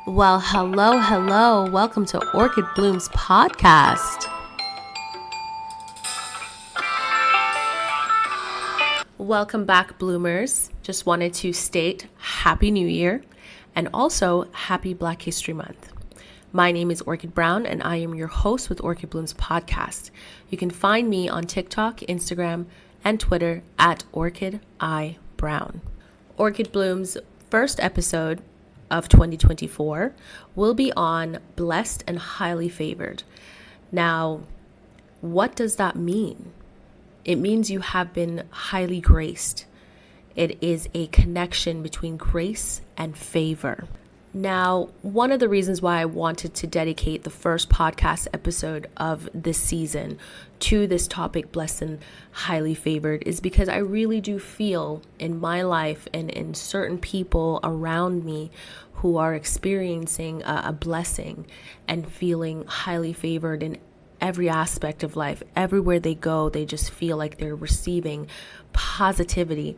Well, hello. Welcome to Orchid Blooms podcast. Welcome back, bloomers. Just wanted to state Happy New Year and also Happy Black History Month. My name is Orchid Brown and I am your host with Orchid Blooms podcast. You can find me on TikTok, Instagram, and Twitter at Orchid I Brown. Orchid Blooms' first episode of 2024 will be on Blessed and Highly Favored. Now, what does that mean? It means you have been highly graced. It is a connection between grace and favor. Now, one of the reasons why I wanted to dedicate the first podcast episode of this season to this topic, blessed and highly favored, is because I really do feel in my life and in certain people around me who are experiencing a blessing and feeling highly favored in every aspect of life. Everywhere they go, they just feel like they're receiving positivity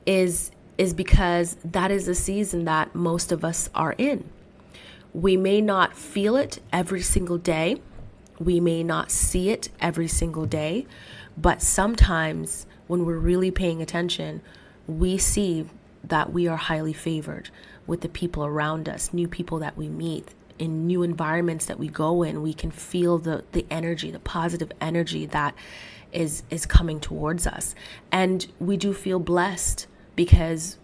is because that is a season that most of us are in. We may not feel it every single day. We may not see it every single day, but sometimes when we're really paying attention, we see that we are highly favored with the people around us, new people that we meet, in new environments that we go in. We can feel the energy, the positive energy that is coming towards us. And we do feel blessed because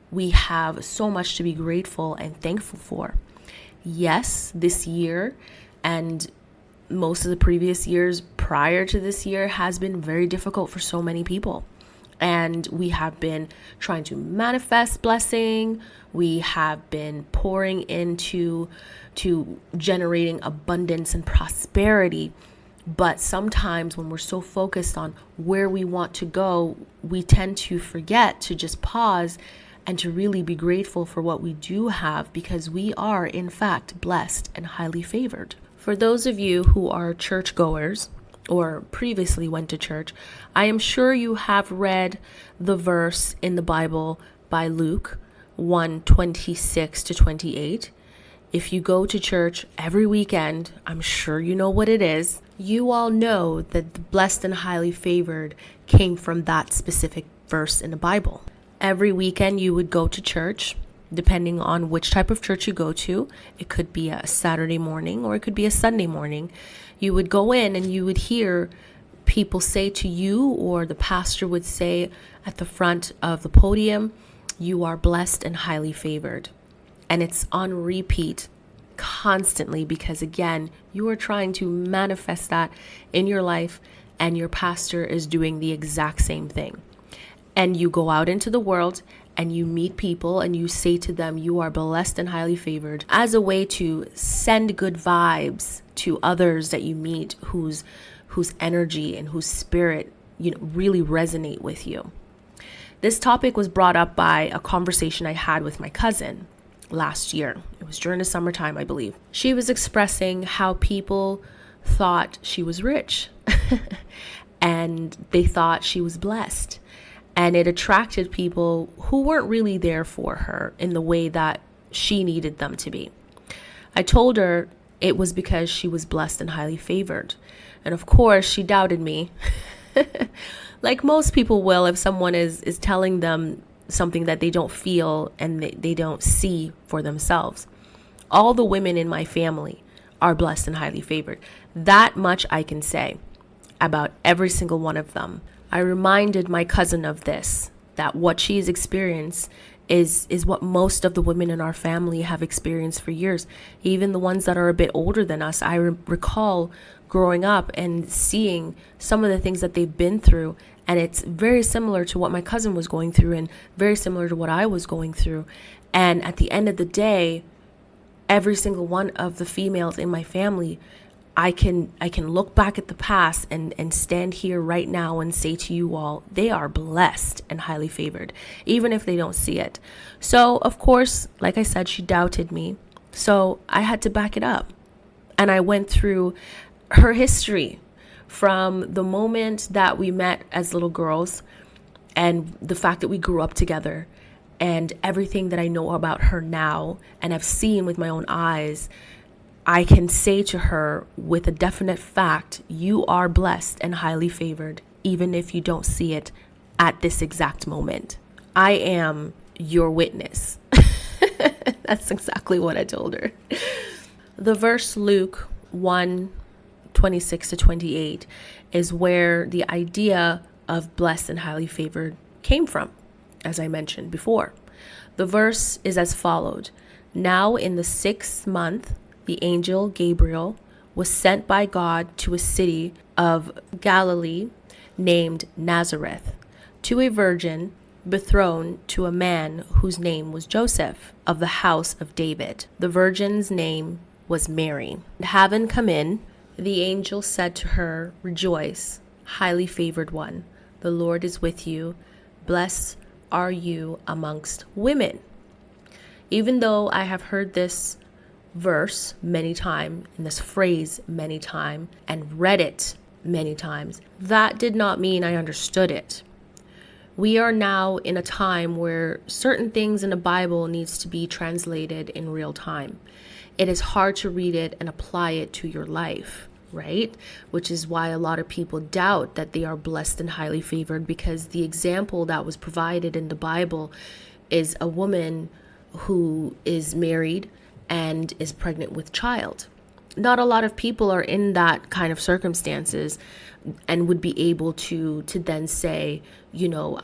we have so much to be grateful and thankful for. Yes, this year and most of the previous years prior to this year has been very difficult for so many people. And we have been trying to manifest blessing. We have been pouring into generating abundance and prosperity. But sometimes when we're so focused on where we want to go, we tend to forget to just pause and to really be grateful for what we do have, because we are, in fact, blessed and highly favored. For those of you who are churchgoers or previously went to church, I am sure you have read the verse in the Bible by Luke 1:26-28. If you go to church every weekend, I'm sure you know what it is. You all know that the blessed and highly favored came from that specific verse in the Bible. Every weekend you would go to church, depending on which type of church you go to. It could be a Saturday morning or it could be a Sunday morning. You would go in and you would hear people say to you, or the pastor would say at the front of the podium, "You are blessed and highly favored." And it's on repeat constantly because, again, you are trying to manifest that in your life and your pastor is doing the exact same thing. And you go out into the world and you meet people and you say to them, "You are blessed and highly favored," as a way to send good vibes to others that you meet whose energy and whose spirit, really resonate with you. This topic was brought up by a conversation I had with my cousin last year. It was during the summertime, I believe. She was expressing how people thought she was rich and they thought she was blessed. And it attracted people who weren't really there for her in the way that she needed them to be. I told her it was because she was blessed and highly favored. And of course, she doubted me. Like most people will if someone is telling them something that they don't feel and they don't see for themselves. All the women in my family are blessed and highly favored. That much I can say about every single one of them. I reminded my cousin of this, that what she's experienced is what most of the women in our family have experienced for years. Even the ones that are a bit older than us. I recall growing up and seeing some of the things that they've been through. And it's very similar to what my cousin was going through and very similar to what I was going through. And at the end of the day, every single one of the females in my family, I can look back at the past and stand here right now and say to you all, they are blessed and highly favored, even if they don't see it. So, of course, like I said, she doubted me. So I had to back it up. And I went through her history from the moment that we met as little girls and the fact that we grew up together and everything that I know about her now and I've seen with my own eyes, I can say to her with a definite fact, you are blessed and highly favored, even if you don't see it at this exact moment. I am your witness. That's exactly what I told her. The verse Luke 1:26-28 is where the idea of blessed and highly favored came from, as I mentioned before. The verse is as followed. Now in the 6th month, the angel Gabriel was sent by God to a city of Galilee named Nazareth, to a virgin betrothed to a man whose name was Joseph, of the house of David. The virgin's name was Mary. Having come in, the angel said to her, "Rejoice, highly favored one, the Lord is with you. Blessed are you amongst women." Even though I have heard this verse many times, and this phrase many times, and read it many times, that did not mean I understood it. We are now in a time where certain things in the Bible needs to be translated in real time. It is hard to read it and apply it to your life, right? Which is why a lot of people doubt that they are blessed and highly favored, because the example that was provided in the Bible is a woman who is married and is pregnant with child. Not a lot of people are in that kind of circumstances and would be able to then say,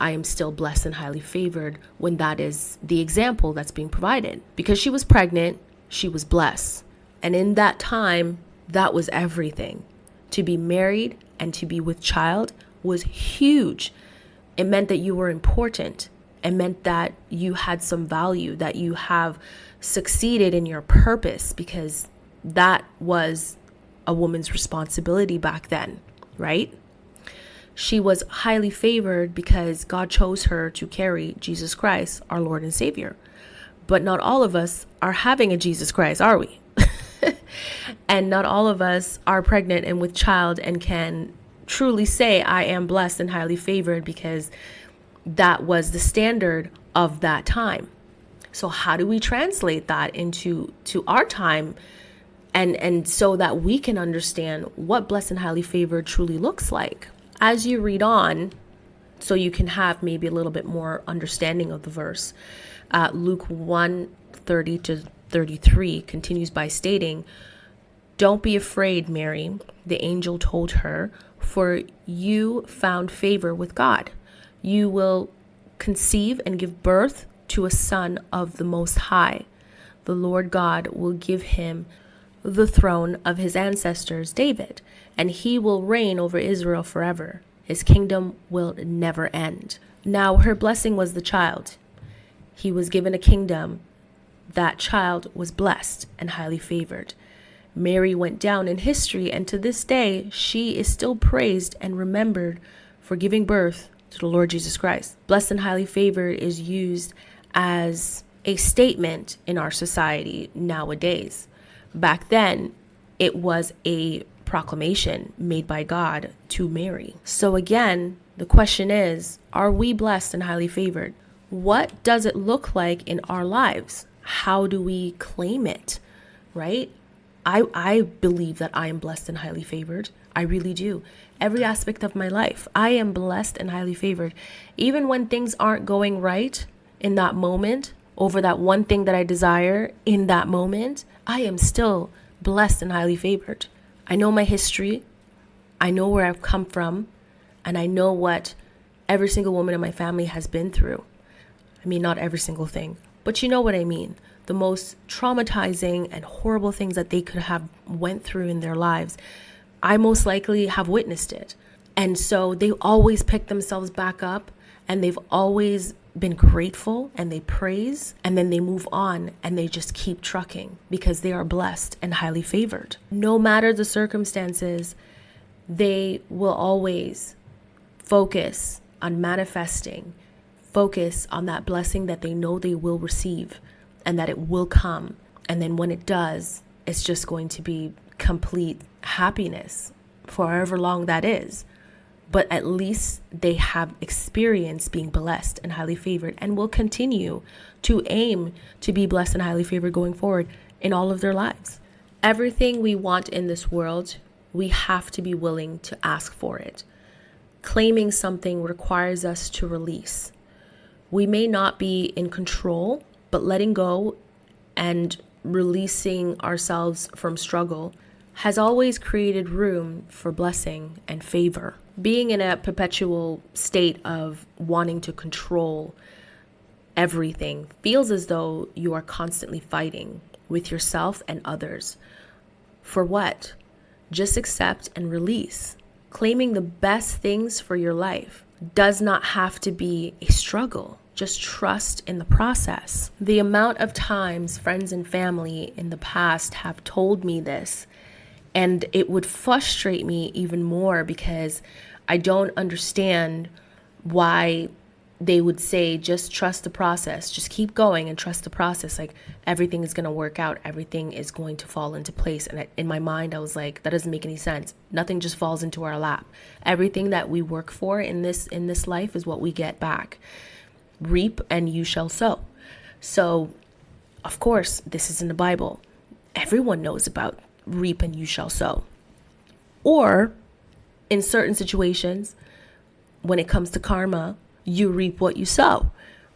I am still blessed and highly favored, when that is the example that's being provided. Because she was pregnant, she was blessed. And in that time, that was everything. To be married and to be with child was huge. It meant that you were important. It meant that you had some value, that you have succeeded in your purpose, because that was a woman's responsibility back then, right? She was highly favored because God chose her to carry Jesus Christ, our Lord and Savior. But not all of us are having a Jesus Christ, are we? And not all of us are pregnant and with child and can truly say, I am blessed and highly favored, because that was the standard of that time. So how do we translate that into our time, and so that we can understand what blessed and highly favored truly looks like? As you read on, so you can have maybe a little bit more understanding of the verse, Luke 1:30-33 continues by stating, "Don't be afraid, Mary," the angel told her, "for you found favor with God. You will conceive and give birth to a son of the Most High. The Lord God will give him the throne of his ancestors David, and he will reign over Israel forever. His kingdom will never end." Now, her blessing was the child. He was given a kingdom. That child was blessed and highly favored. Mary went down in history, and to this day, she is still praised and remembered for giving birth to the Lord Jesus Christ. Blessed and highly favored is used as a statement in our society nowadays. Back then, it was a proclamation made by God to Mary. So again, the question is, are we blessed and highly favored? What does it look like in our lives? How do we claim it, right? I believe that I am blessed and highly favored. I really do. Every aspect of my life, I am blessed and highly favored. Even when things aren't going right in that moment, over that one thing that I desire in that moment, I am still blessed and highly favored. I know my history. I know where I've come from. And I know what every single woman in my family has been through. I mean, not every single thing, but you know what I mean. The most traumatizing and horrible things that they could have went through in their lives, I most likely have witnessed it. And so they always pick themselves back up, and they've always been grateful, and they praise, and then they move on, and they just keep trucking because they are blessed and highly favored. No matter the circumstances, they will always focus on manifesting, focus on that blessing that they know they will receive and that it will come. And then when it does, it's just going to be complete happiness for however long that is, but at least they have experienced being blessed and highly favored and will continue to aim to be blessed and highly favored going forward in all of their lives. Everything we want in this world, we have to be willing to ask for it. Claiming something requires us to release. We may not be in control, but letting go and releasing ourselves from struggle has always created room for blessing and favor. Being in a perpetual state of wanting to control everything feels as though you are constantly fighting with yourself and others. For what? Just accept and release. Claiming the best things for your life does not have to be a struggle. Just trust in the process. The amount of times friends and family in the past have told me this, and it would frustrate me even more because I don't understand why they would say, just trust the process, just keep going and trust the process. Like everything is going to work out. Everything is going to fall into place. And in my mind, I was like, that doesn't make any sense. Nothing just falls into our lap. Everything that we work for in this life is what we get back. Reap and you shall sow. So, of course, this is in the Bible. Everyone knows about reap and you shall sow. Or in certain situations, when it comes to karma, you reap what you sow,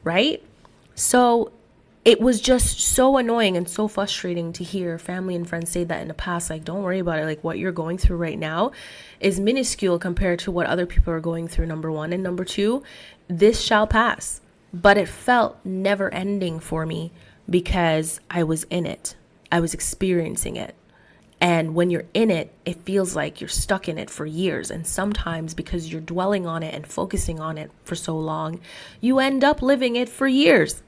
right? So it was just so annoying and so frustrating to hear family and friends say that in the past, like, don't worry about it. Like what you're going through right now is minuscule compared to what other people are going through, number one. And number two, this shall pass. But it felt never ending for me because I was in it. I was experiencing it. And when you're in it, it feels like you're stuck in it for years. And sometimes because you're dwelling on it and focusing on it for so long, you end up living it for years.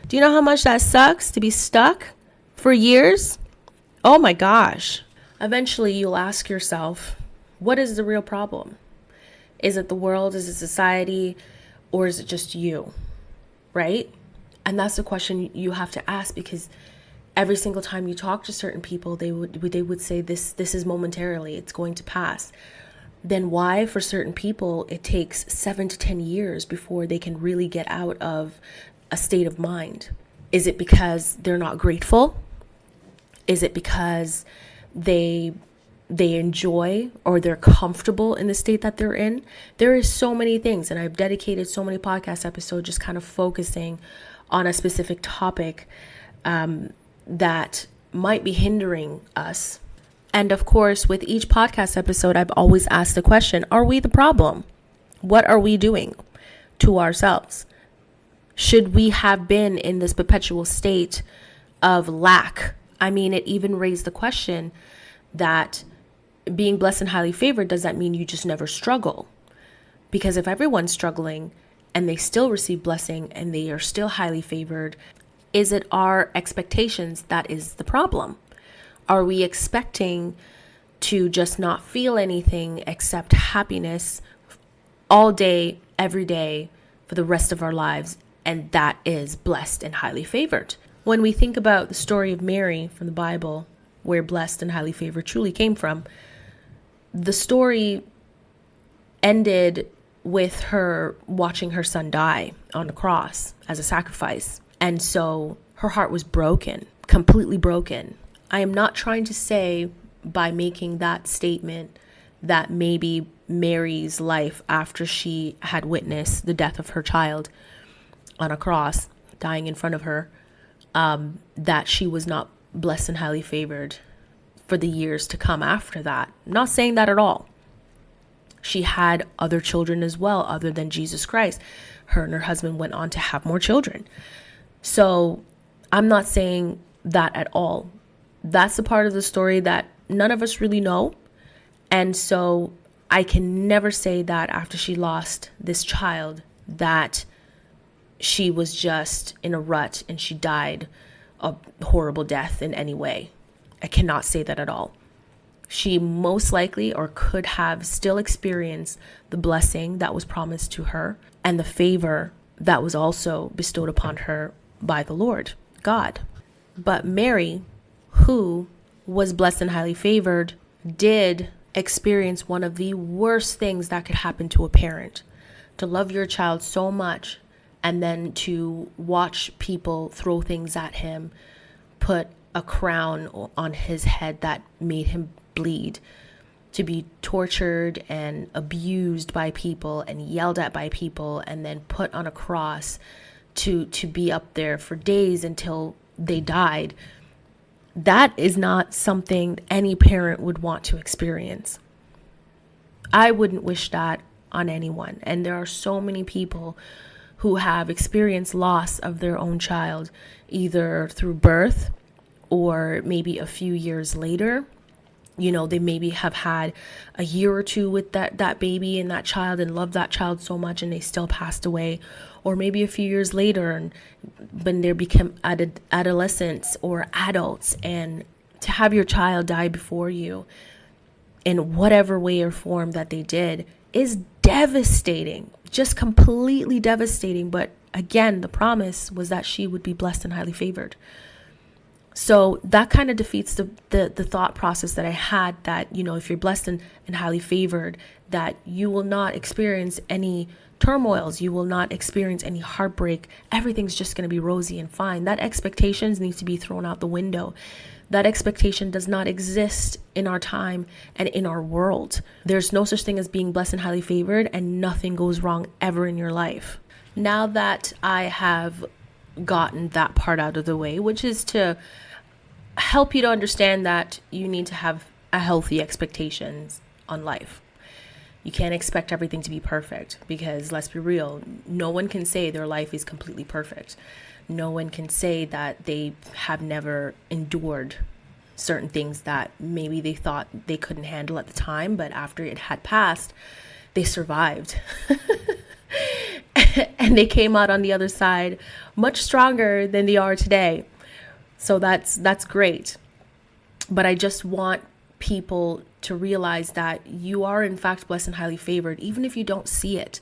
Do you know how much that sucks to be stuck for years? Oh my gosh. Eventually you'll ask yourself, what is the real problem? Is it the world? Is it society? Or is it just you? Right? And that's the question you have to ask, because every single time you talk to certain people, they would say this is momentarily, it's going to pass. Then why for certain people it takes 7 to 10 years before they can really get out of a state of mind? Is it because they're not grateful? Is it because they enjoy or they're comfortable in the state that they're in? There is so many things, and I've dedicated so many podcast episodes just kind of focusing on a specific topic that might be hindering us. And of course, with each podcast episode, I've always asked the question, are we the problem? What are we doing to ourselves? Should we have been in this perpetual state of lack? I mean, it even raised the question that being blessed and highly favored, does that mean you just never struggle? Because if everyone's struggling and they still receive blessing and they are still highly favored, is it our expectations that is the problem? Are we expecting to just not feel anything except happiness all day, every day, for the rest of our lives? And that is blessed and highly favored. When we think about the story of Mary from the Bible, where blessed and highly favored truly came from, the story ended with her watching her son die on the cross as a sacrifice. And so her heart was broken, completely broken. I am not trying to say by making that statement that maybe Mary's life after she had witnessed the death of her child on a cross, dying in front of her, that she was not blessed and highly favored for the years to come after that. I'm not saying that at all. She had other children as well, other than Jesus Christ. Her and her husband went on to have more children. So I'm not saying that at all. That's a part of the story that none of us really know. And so I can never say that after she lost this child, that she was just in a rut and she died a horrible death in any way. I cannot say that at all. She most likely or could have still experienced the blessing that was promised to her and the favor that was also bestowed upon her by the Lord, God. But Mary, who was blessed and highly favored, did experience one of the worst things that could happen to a parent, to love your child so much and then to watch people throw things at him, put a crown on his head that made him bleed, to be tortured and abused by people and yelled at by people and then put on a cross to be up there for days until they died. That is not something any parent would want to experience. I wouldn't wish that on anyone. And there are so many people who have experienced loss of their own child, either through birth or maybe a few years later. You know, they maybe have had a year or two with that baby and that child and loved that child so much and they still passed away. Or maybe a few years later and when they become adolescents or adults, and to have your child die before you in whatever way or form that they did is devastating, just completely devastating. But again, the promise was that she would be blessed and highly favored. So that kind of defeats the thought process that I had that, you know, if you're blessed and highly favored, that you will not experience any turmoils, you will not experience any heartbreak. Everything's just going to be rosy and fine. That expectations needs to be thrown out the window. That expectation does not exist in our time and in our world. There's no such thing as being blessed and highly favored and nothing goes wrong ever in your life. Now that I have gotten that part out of the way, which is to help you to understand that you need to have a healthy expectations on life. You can't expect everything to be perfect because, let's be real, no one can say their life is completely perfect. No one can say that they have never endured certain things that maybe they thought they couldn't handle at the time, but after it had passed, they survived. And they came out on the other side much stronger than they are today. So that's great. But I just want people to realize that you are in fact blessed and highly favored, even if you don't see it.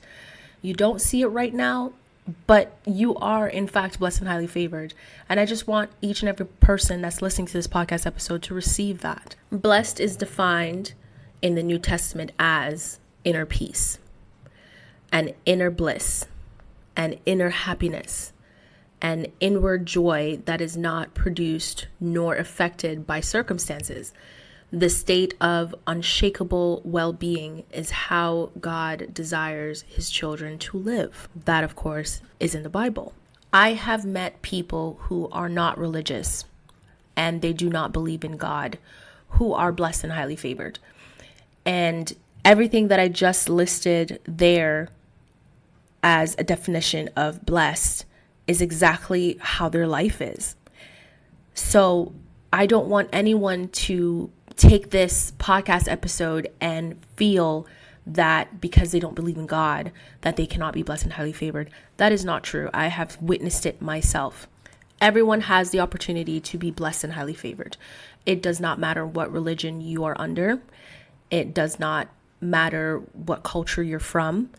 You don't see it right now, but you are in fact blessed and highly favored. And I just want each and every person that's listening to this podcast episode to receive that. Blessed is defined in the New Testament as inner peace, and inner bliss, and inner happiness, and inward joy that is not produced nor affected by circumstances. The state of unshakable well-being is how God desires his children to live. That, of course, is in the Bible. I have met people who are not religious and they do not believe in God, who are blessed and highly favored. And everything that I just listed there as a definition of blessed is exactly how their life is. So I don't want anyone to take this podcast episode and feel that because they don't believe in God, that they cannot be blessed and highly favored. That is not true. I have witnessed it myself. Everyone has the opportunity to be blessed and highly favored. It does not matter what religion you are under. It does not matter what culture you're from.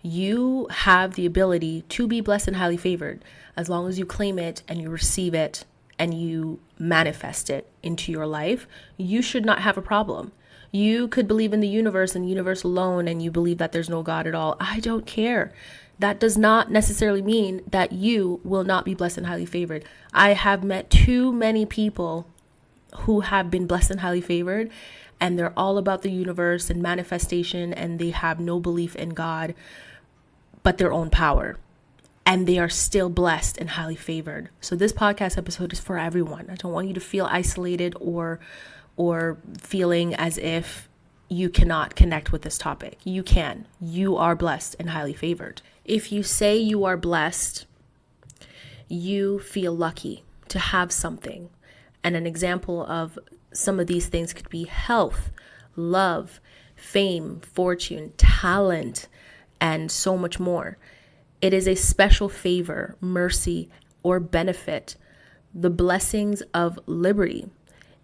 You have the ability to be blessed and highly favored as long as you claim it and you receive it and you manifest it into your life. You should not have a problem. You could believe in the universe and the universe alone and you believe that there's no God at all. I don't care. That does not necessarily mean that you will not be blessed and highly favored. I have met too many people who have been blessed and highly favored and they're all about the universe and manifestation and they have no belief in God but their own power. And they are still blessed and highly favored. So this podcast episode is for everyone. I don't want you to feel isolated or feeling as if you cannot connect with this topic. You can. You are blessed and highly favored. If you say you are blessed, you feel lucky to have something. And an example of some of these things could be health, love, fame, fortune, talent, and so much more. It is a special favor, mercy, or benefit, the blessings of liberty.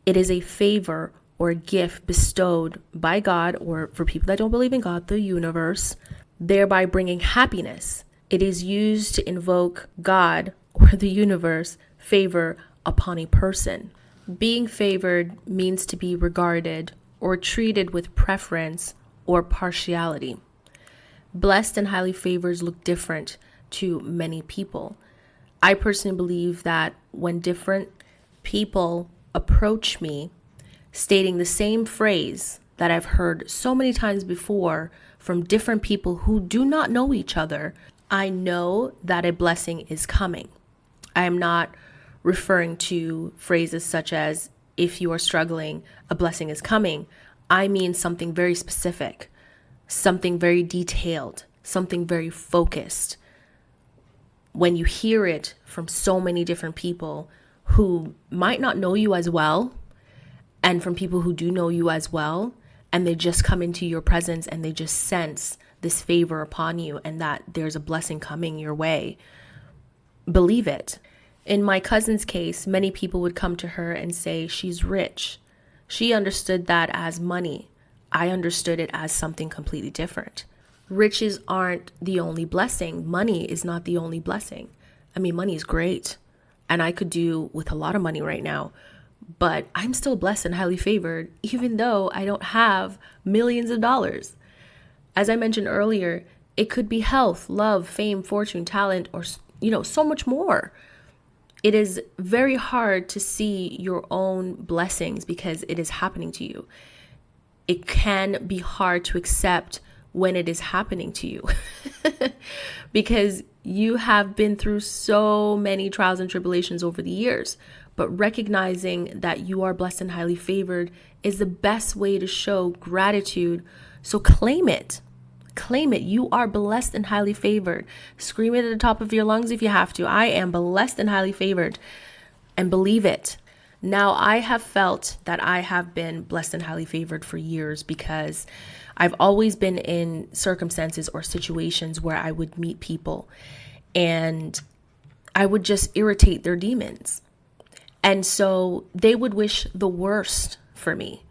It is a favor or gift bestowed by God, or for people that don't believe in God, the universe, thereby bringing happiness. It is used to invoke God or the universe favor upon a person. Being favored means to be regarded or treated with preference or partiality. Blessed and highly favored look different to many people. I personally believe that when different people approach me stating the same phrase that I've heard so many times before from different people who do not know each other, I know that a blessing is coming. I am not referring to phrases such as, if you are struggling, a blessing is coming. I mean something very specific, something very detailed, something very focused. When you hear it from so many different people who might not know you as well, and from people who do know you as well, and they just come into your presence and they just sense this favor upon you and that there's a blessing coming your way, believe it. In my cousin's case, many people would come to her and say she's rich. She understood that as money. I understood it as something completely different. Riches aren't the only blessing. Money is not the only blessing. I mean, money is great, and I could do with a lot of money right now, but I'm still blessed and highly favored, even though I don't have millions of dollars. As I mentioned earlier, it could be health, love, fame, fortune, talent, or, so much more. It is very hard to see your own blessings because it is happening to you. It can be hard to accept when it is happening to you because you have been through so many trials and tribulations over the years. But recognizing that you are blessed and highly favored is the best way to show gratitude. So claim it. Claim it. You are blessed and highly favored. Scream it at the top of your lungs if you have to. I am blessed and highly favored. And believe it. Now, I have felt that I have been blessed and highly favored for years because I've always been in circumstances or situations where I would meet people and I would just irritate their demons. And so they would wish the worst for me.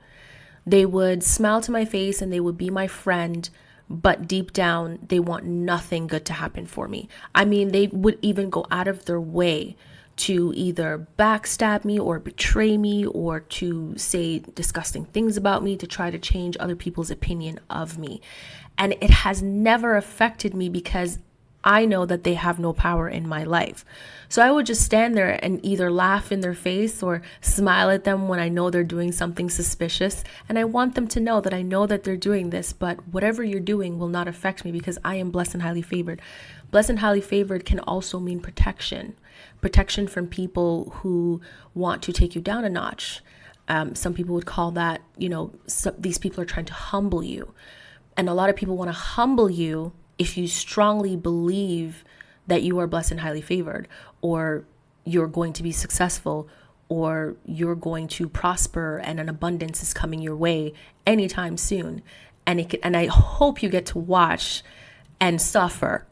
They would smile to my face and they would be my friend, but deep down, they want nothing good to happen for me. I mean, they would even go out of their way to either backstab me or betray me or to say disgusting things about me, to try to change other people's opinion of me. And it has never affected me because I know that they have no power in my life. So I would just stand there and either laugh in their face or smile at them when I know they're doing something suspicious. And I want them to know that I know that they're doing this, but whatever you're doing will not affect me because I am blessed and highly favored. Blessed and highly favored can also mean protection. Protection from people who want to take you down a notch. Some people would call that, these people are trying to humble you. And a lot of people want to humble you if you strongly believe that you are blessed and highly favored, or you're going to be successful, or you're going to prosper and an abundance is coming your way anytime soon. And I hope you get to watch and suffer.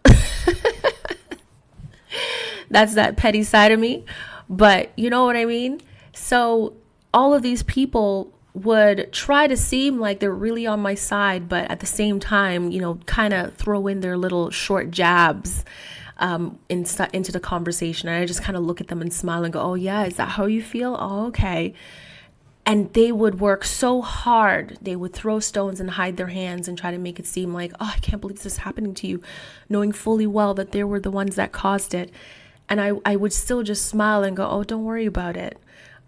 That's that petty side of me. But you know what I mean? So all of these people would try to seem like they're really on my side, but at the same time, kind of throw in their little short jabs into the conversation. And I just kind of look at them and smile and go, oh yeah, is that how you feel? Oh, okay. And they would work so hard. They would throw stones and hide their hands and try to make it seem like, oh, I can't believe this is happening to you, knowing fully well that they were the ones that caused it. And I would still just smile and go, oh, don't worry about it.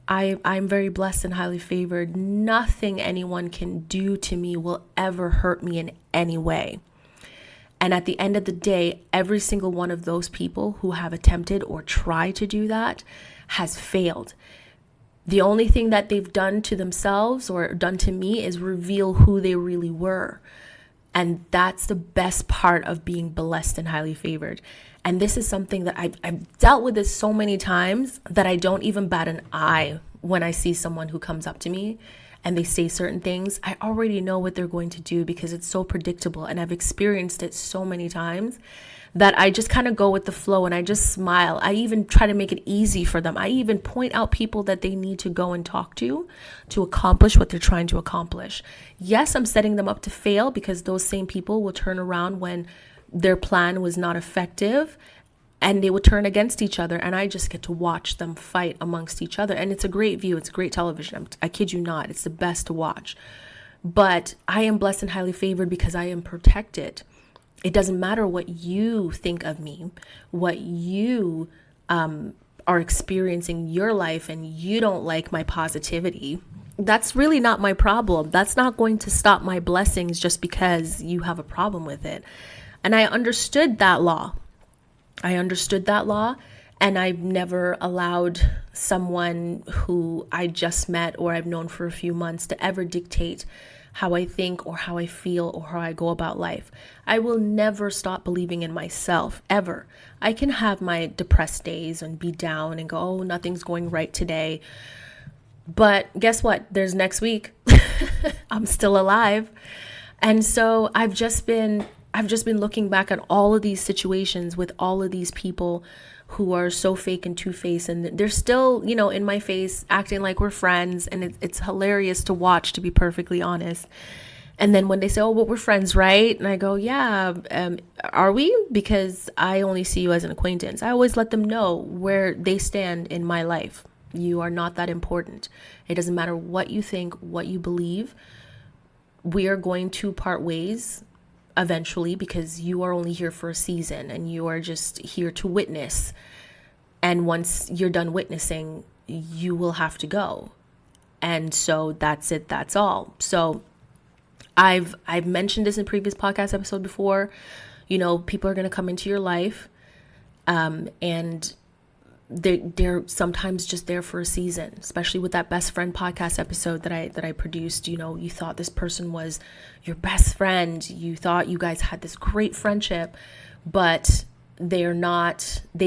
I'm very blessed and highly favored. Nothing anyone can do to me will ever hurt me in any way. And at the end of the day, every single one of those people who have attempted or tried to do that has failed. The only thing that they've done to themselves or done to me is reveal who they really were. And that's the best part of being blessed and highly favored. And this is something that I've dealt with this so many times that I don't even bat an eye when I see someone who comes up to me and they say certain things. I already know what they're going to do because it's so predictable. And I've experienced it so many times that I just kind of go with the flow and I just smile. I even try to make it easy for them. I even point out people that they need to go and talk to accomplish what they're trying to accomplish. Yes, I'm setting them up to fail because those same people will turn around when their plan was not effective and they would turn against each other. And I just get to watch them fight amongst each other. And it's a great view. It's great television. I kid you not. It's the best to watch. but I am blessed and highly favored because I am protected. It doesn't matter what you think of me, what you are experiencing in your life, and you don't like my positivity. That's really not my problem. That's not going to stop my blessings just because you have a problem with it. And I understood that law. And I've never allowed someone who I just met or I've known for a few months to ever dictate how I think or how I feel or how I go about life. I will never stop believing in myself, ever. I can have my depressed days and be down and go, oh, nothing's going right today. But guess what? There's next week. I'm still alive. And so I've just been looking back at all of these situations with all of these people who are so fake and two-faced, and they're still, in my face acting like we're friends, and it's hilarious to watch, to be perfectly honest. And then when they say, oh, well, we're friends, right? And I go, yeah, are we? Because I only see you as an acquaintance. I always let them know where they stand in my life. You are not that important. It doesn't matter what you think, what you believe. We are going to part ways eventually, because you are only here for a season and you are just here to witness. And once you're done witnessing, you will have to go. And so that's it. That's all. So I've mentioned this in previous podcast episode before. People are going to come into your life, and they're sometimes just there for a season, especially with that best friend podcast episode that I produced. You thought this person was your best friend. You thought you guys had this great friendship, but they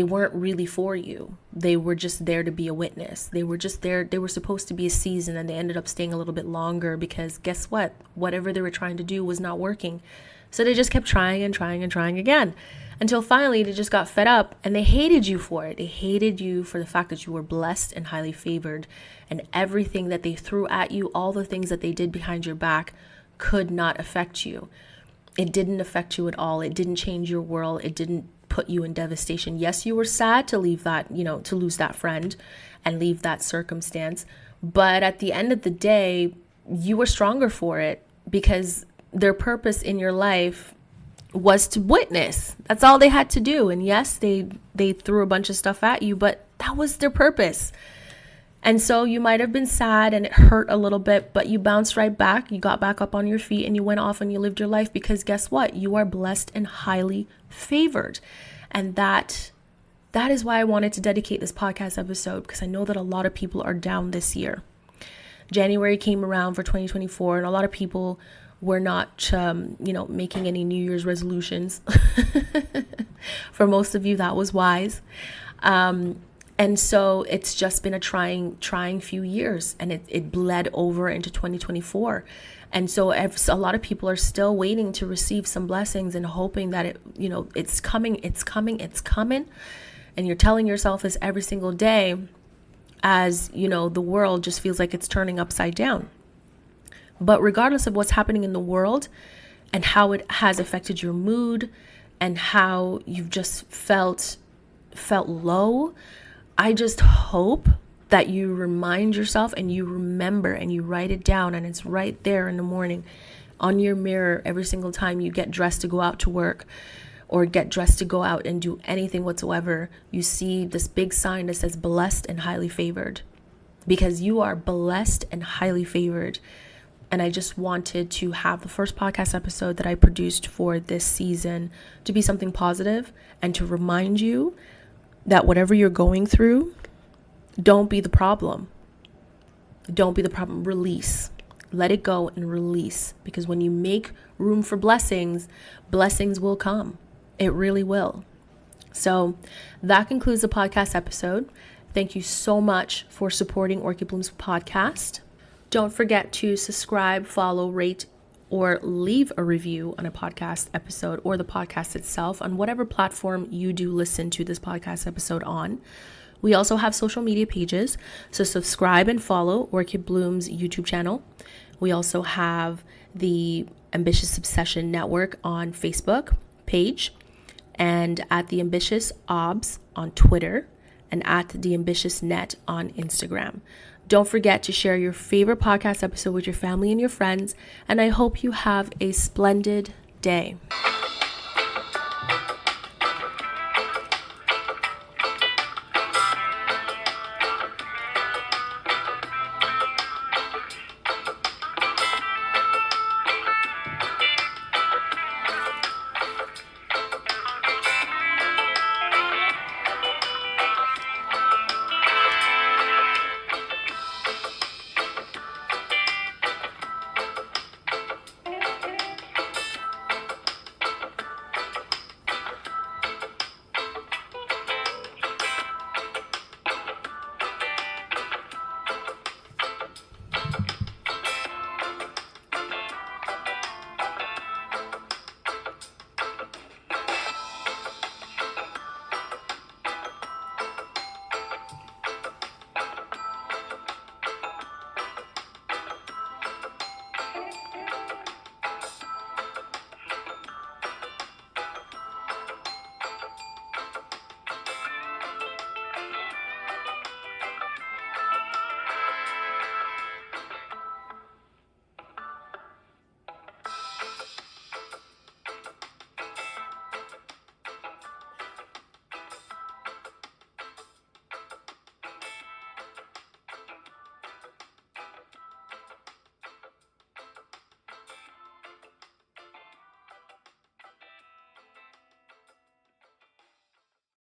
weren't really for you. They were just there to be a witness. They were just there. They were supposed to be a season, and they ended up staying a little bit longer because guess what? Whatever they were trying to do was not working. So they just kept trying and trying and trying again, until finally they just got fed up, and they hated you for it. They hated you for the fact that you were blessed and highly favored, and everything that they threw at you, all the things that they did behind your back, could not affect you. It didn't affect you at all. It didn't change your world. It didn't put you in devastation. Yes, you were sad to leave that, to lose that friend and leave that circumstance. But at the end of the day, you were stronger for it, because their purpose in your life was to witness. That's all they had to do. And yes, they threw a bunch of stuff at you, but that was their purpose. And so you might have been sad and it hurt a little bit, but you bounced right back. You got back up on your feet and you went off and you lived your life, because guess what? You are blessed and highly favored. And that is why I wanted to dedicate this podcast episode, because I know that a lot of people are down this year. January came around for 2024, and a lot of people were not, making any New Year's resolutions. For most of you, that was wise. And so it's just been a trying few years, and it bled over into 2024. And so a lot of people are still waiting to receive some blessings and hoping that it's coming. And you're telling yourself this every single day, as the world just feels like it's turning upside down. But regardless of what's happening in the world and how it has affected your mood and how you've just felt low, I just hope that you remind yourself and you remember and you write it down, and it's right there in the morning on your mirror every single time you get dressed to go out to work or get dressed to go out and do anything whatsoever. You see this big sign that says blessed and highly favored, because you are blessed and highly favored. And I just wanted to have the first podcast episode that I produced for this season to be something positive and to remind you that whatever you're going through, don't be the problem. Don't be the problem. Release. Let it go and release. Because when you make room for blessings, blessings will come. It really will. So that concludes the podcast episode. Thank you so much for supporting Orchid Blooms podcast. Don't forget to subscribe, follow, rate, or leave a review on a podcast episode or the podcast itself on whatever platform you do listen to this podcast episode on. We also have social media pages, so subscribe and follow Orchid Bloom's YouTube channel. We also have the Ambitious Obsession Network on Facebook page, and at the Ambitious Obs on Twitter, and at the Ambitious Net on Instagram. Don't forget to share your favorite podcast episode with your family and your friends, and I hope you have a splendid day.